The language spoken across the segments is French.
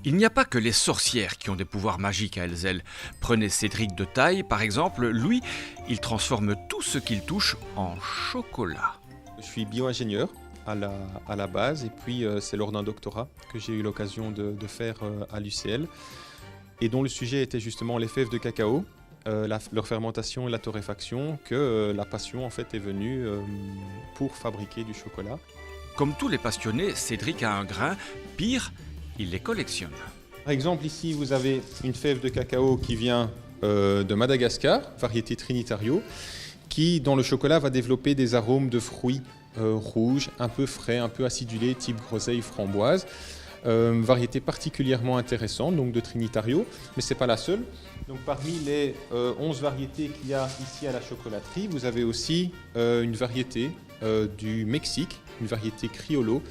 Il n'y a pas que les sorcières qui ont des pouvoirs magiques à Elzel. Prenez Cédric de Taille, par exemple. Lui, il transforme tout ce qu'il touche en chocolat. Je suis bio-ingénieur à la base et puis c'est lors d'un doctorat que j'ai eu l'occasion de faire à l'UCL et dont le sujet était justement les fèves de cacao, leur fermentation et la torréfaction, que la passion en fait est venue pour fabriquer du chocolat. Comme tous les passionnés, Cédric a un grain. Pire, il les collectionne. Par exemple, ici, vous avez une fève de cacao qui vient de Madagascar, variété Trinitario, qui, dans le chocolat, va développer des arômes de fruits rouges, un peu frais, un peu acidulés, type groseille, framboise. Variété particulièrement intéressante, donc de Trinitario, mais ce n'est pas la seule. Donc, parmi les 11 variétés qu'il y a ici à la chocolaterie, vous avez aussi une variété du Mexique, une variété Criollo,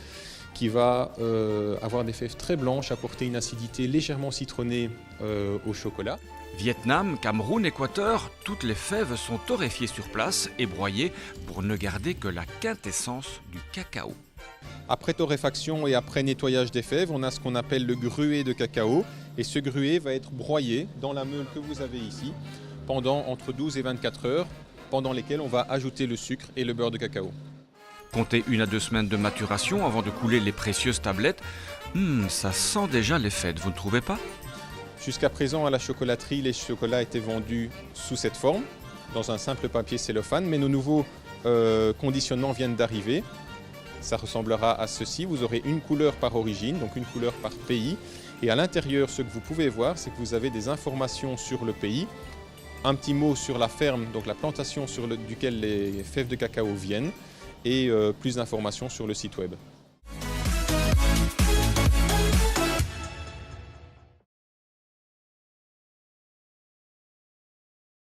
qui va avoir des fèves très blanches, apporter une acidité légèrement citronnée au chocolat. Vietnam, Cameroun, Équateur, toutes les fèves sont torréfiées sur place et broyées pour ne garder que la quintessence du cacao. Après torréfaction et après nettoyage des fèves, on a ce qu'on appelle le gruet de cacao. Et ce gruet va être broyé dans la meule que vous avez ici pendant entre 12 et 24 heures, pendant lesquelles on va ajouter le sucre et le beurre de cacao. Comptez 1 à 2 semaines de maturation avant de couler les précieuses tablettes. Ça sent déjà les fêtes, vous ne trouvez pas ? Jusqu'à présent, à la chocolaterie, les chocolats étaient vendus sous cette forme, dans un simple papier cellophane, mais nos nouveaux conditionnements viennent d'arriver. Ça ressemblera à ceci, vous aurez une couleur par origine, donc une couleur par pays. Et à l'intérieur, ce que vous pouvez voir, c'est que vous avez des informations sur le pays, un petit mot sur la ferme, donc la plantation duquel les fèves de cacao viennent, et plus d'informations sur le site web.